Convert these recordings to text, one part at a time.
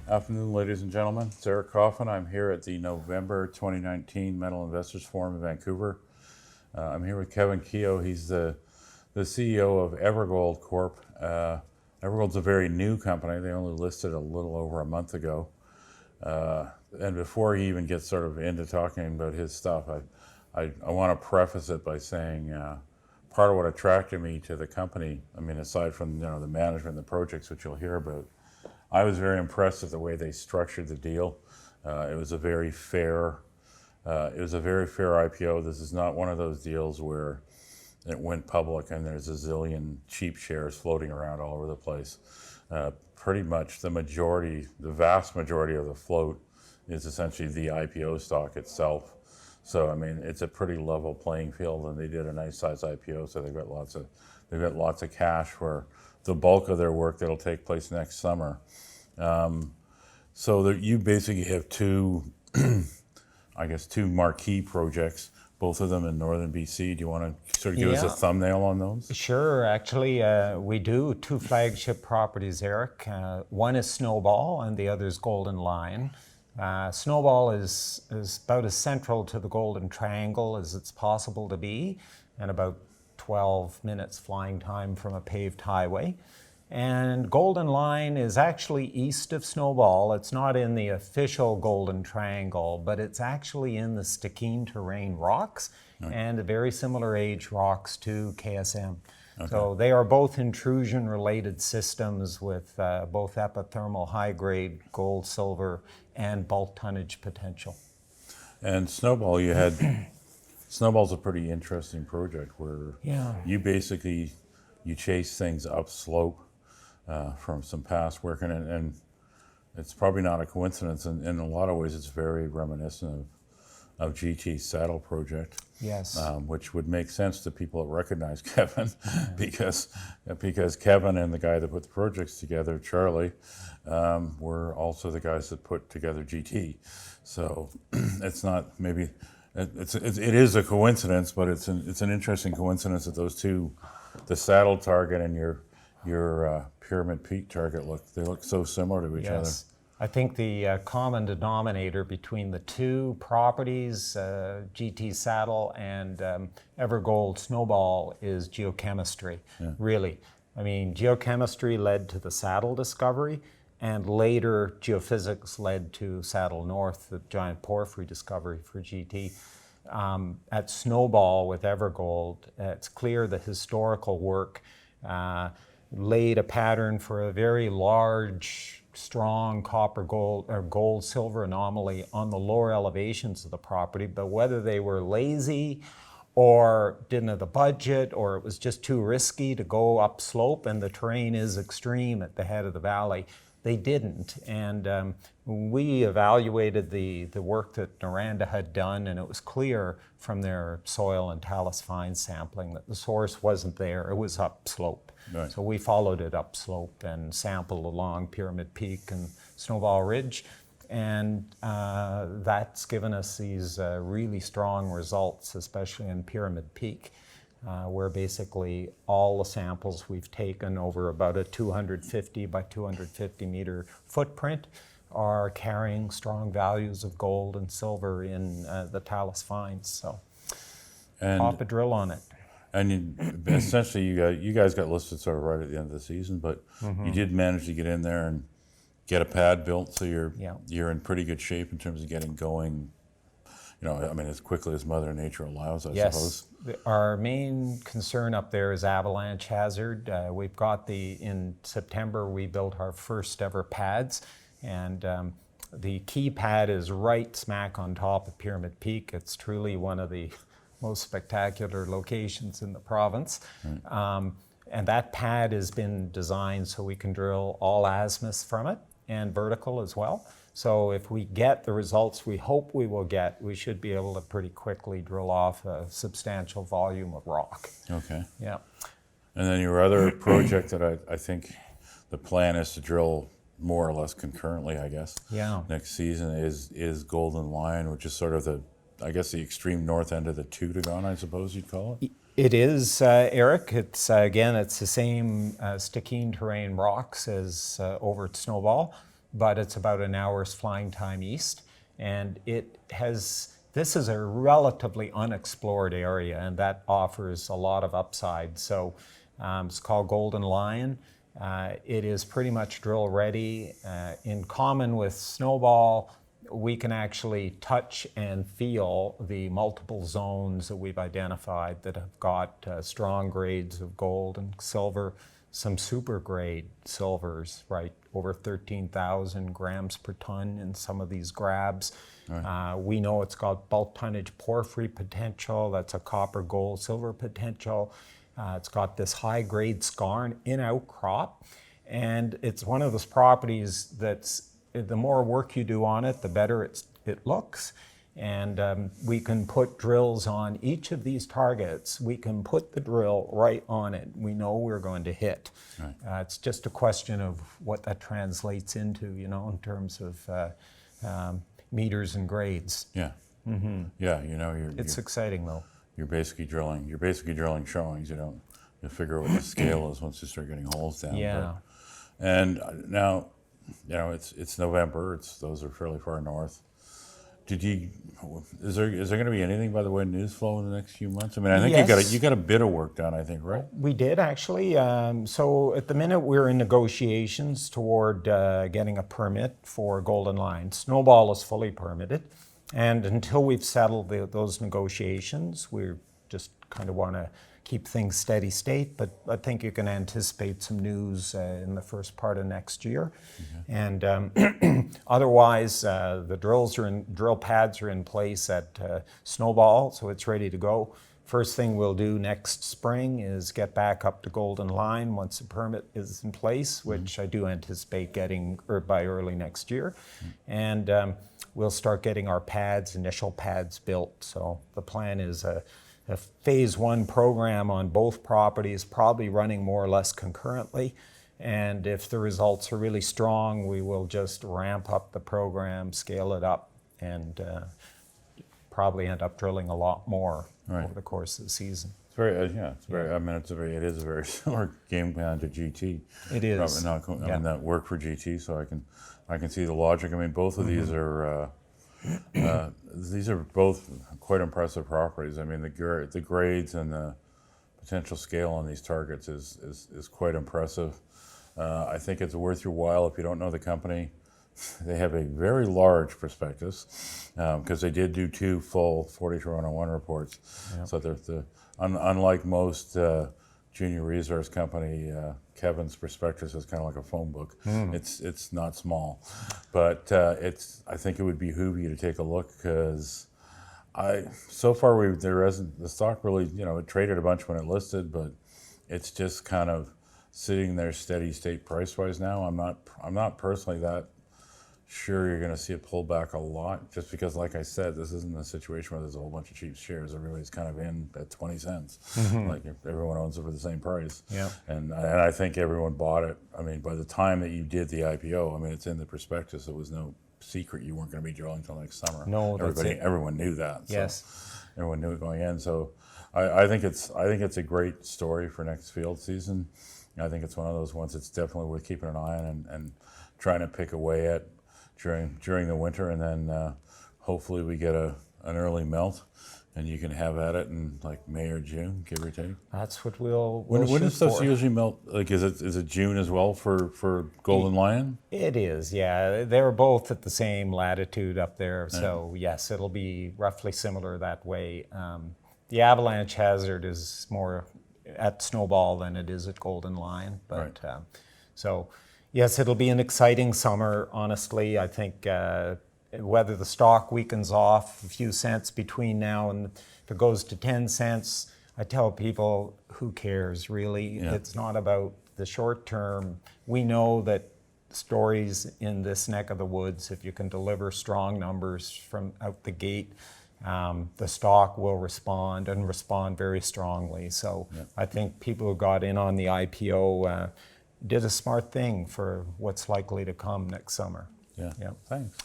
Afternoon, ladies and gentlemen. It's Eric Coffin. I'm here at the November 2019 Metals Investors Forum in Vancouver. I'm here with Keough. He's the CEO of Evergold Corp. Evergold's a very new company. They only listed a little over a month ago. And before he even gets sort of into talking about his stuff, I want to preface it by saying part of what attracted me to the company, I mean, aside from the management and the projects, which you'll hear about, I was very impressed with the way they structured the deal. It was a very fair IPO. This is not one of those deals where it went public and there's a zillion cheap shares floating around all over the place. Pretty much the vast majority of the float is essentially the IPO stock itself. So I mean, it's a pretty level playing field, and they did a nice size IPO. So they've got lots of cash for the bulk of their work that'll take place next summer. So you basically have two marquee projects, both of them in northern BC. Do you want to sort of give us a thumbnail on those? Sure. Actually, we do two flagship properties, Eric. One is Snowball and the other is Golden Line. Snowball is about as central to the Golden Triangle as it's possible to be, and about 12 minutes flying time from a paved highway. And Golden Line is actually east of Snowball. It's not in the official Golden Triangle, but it's actually in the Stikine terrain rocks and a very similar age rocks to KSM. Okay. So they are both intrusion-related systems with both epithermal high-grade gold, silver, and bulk tonnage potential. And Snowball, Snowball's a pretty interesting project where you chase things upslope from some past work, and it's probably not a coincidence. In a lot of ways, it's very reminiscent of GT's Saddle project. Yes. Which would make sense to people that recognize Kevin, because Kevin and the guy that put the projects together, Charlie, were also the guys that put together GT. So it's not maybe it is a coincidence, but it's an interesting coincidence that those two, the Saddle target and your Pyramid Peak target, look so similar to each other. I think the common denominator between the two properties, GT Saddle and Evergold Snowball, is geochemistry, really. I mean, geochemistry led to the Saddle discovery, and later geophysics led to Saddle North, the giant porphyry discovery for GT. At Snowball with Evergold, it's clear the historical work laid a pattern for a very large, strong copper gold or gold silver anomaly on the lower elevations of the property, but whether they were lazy or didn't have the budget or it was just too risky to go upslope, and the terrain is extreme at the head of the valley, they didn't. And we evaluated the work that Noranda had done, and it was clear from their soil and talus fine sampling that the source wasn't there, it was upslope. Right. So we followed it upslope and sampled along Pyramid Peak and Snowball Ridge, and that's given us these really strong results, especially in Pyramid Peak, where basically all the samples we've taken over about a 250 by 250 meter footprint are carrying strong values of gold and silver in the talus fines. So pop a drill on it. And essentially, you guys got listed sort of right at the end of the season, but you did manage to get in there and get a pad built, so you're in pretty good shape in terms of getting going. I mean, as quickly as Mother Nature allows, I suppose. Our main concern up there is avalanche hazard. We've got in September, we built our first ever pads, and the key pad is right smack on top of Pyramid Peak. It's truly one of the most spectacular locations in the province. And that pad has been designed so we can drill all azimuths from it and vertical as well. So if we get the results we hope we will get, we should be able to pretty quickly drill off a substantial volume of rock. Okay. Yeah. And then your other project that I think the plan is to drill more or less concurrently, I guess, next season is Golden Line, which is sort of the extreme north end of the Tootagon, I suppose you'd call it. It is, Eric. It's again, it's the same Stikine terrain rocks as over at Snowball. but it's about an hour's flying time east. And this is a relatively unexplored area, and that offers a lot of upside. So it's called Golden Lion. It is pretty much drill ready. In common with Snowball, we can actually touch and feel the multiple zones that we've identified that have got strong grades of gold and silver, some super grade silvers, right, over 13,000 grams per ton in some of these grabs. Right. We know it's got bulk tonnage porphyry potential. That's a copper, gold, silver potential. It's got this high grade skarn in outcrop. And it's one of those properties that's, the more work you do on it, the better it looks. And we can put drills on each of these targets. We can put the drill right on it. We know we're going to hit. Right. It's just a question of what that translates into, in terms of meters and grades. Yeah. Mm-hmm. Yeah, it's exciting though. You're basically drilling showings. You figure out what the scale is once you start getting holes down. Yeah. And now, it's November. Those are fairly far north. Is there going to be anything, by the way, news flow in the next few months? I mean, I think yes. you got a bit of work done, I think, right? We did actually. So at the minute we're in negotiations toward getting a permit for Golden Lion. Snowball is fully permitted, and until we've settled those negotiations, we just kind of want to keep things steady state, but I think you can anticipate some news in the first part of next year. Mm-hmm. And otherwise, the drill pads are in place at Snowball, so it's ready to go. First thing we'll do next spring is get back up to Golden Lion once the permit is in place, which mm-hmm. I do anticipate getting by early next year. Mm-hmm. And we'll start getting our initial pads built. So the plan is a phase one program on both properties, probably running more or less concurrently. And if the results are really strong, we will just ramp up the program, scale it up, and probably end up drilling a lot more over the course of the season. It's very, it is a very similar game plan to GT. It is. That worked for GT, so I can see the logic. I mean, both of these are both quite impressive properties. I mean, the grades and the potential scale on these targets is quite impressive. I think it's worth your while if you don't know the company. They have a very large prospectus because they did do 2 full 43-101 reports. Yep. So unlike most junior resource company, Kevin's prospectus is kind of like a phone book. It's not small, but I think it would behoove you to take a look because the stock really, it traded a bunch when it listed, but it's just kind of sitting there steady state price wise now. I'm not personally that sure you're going to see it pull back a lot, just because, like I said, this isn't a situation where there's a whole bunch of cheap shares. Everybody's kind of in at 20 cents. Mm-hmm. Like everyone owns it for the same price. Yeah. And I think everyone bought it. I mean, by the time that you did the IPO, I mean, it's in the prospectus. It was no secret you weren't going to be drilling until next summer. No, everyone knew that. So yes. Everyone knew it going in. So I think it's a great story for next field season. I think it's one of those ones that's definitely worth keeping an eye on and trying to pick away at during the winter, and then hopefully we get an early melt, and you can have at it in like May or June, give or take. That's what we'll when does stuff for. Usually melt? Like, is it June as well for Golden Lion? It is, yeah. They're both at the same latitude up there, so yes, it'll be roughly similar that way. The avalanche hazard is more at Snowball than it is at Golden Lion, but so. Yes, it'll be an exciting summer, honestly. I think whether the stock weakens off a few cents between now and if it goes to 10 cents, I tell people, who cares, really? Yeah. It's not about the short term. We know that stories in this neck of the woods, if you can deliver strong numbers from out the gate, the stock will respond and respond very strongly. So I think people who got in on the IPO did a smart thing for what's likely to come next summer. Yeah. Thanks.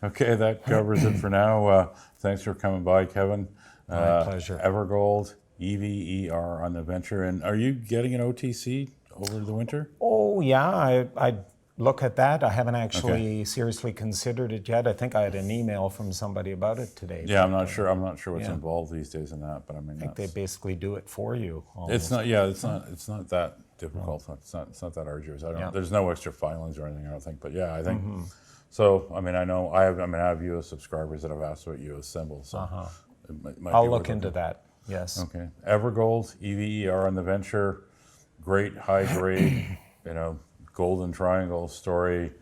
Okay, that covers it for now. Thanks for coming by, Kevin. My pleasure. Evergold, EVER on the venture. And are you getting an OTC over the winter? Oh, yeah, I'd look at that. I haven't actually seriously considered it yet. I think I had an email from somebody about it today. Yeah, I'm not sure. I'm not sure what's yeah. involved these days in that, but I mean, I think they basically do it for you. Almost. it's not. Yeah, it's not. It's not that difficult. It's not that arduous. I don't. There's no extra filings or anything. I don't think. But yeah, I think. So I mean, I know I have U.S. subscribers that have asked about U.S. symbols. So it might I'll be look worth into looking. that. Yes. Okay. Evergold, EVER on the venture, great high grade, golden triangle story,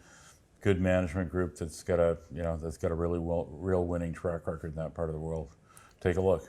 good management group that's got a really real winning track record in that part of the world. Take a look.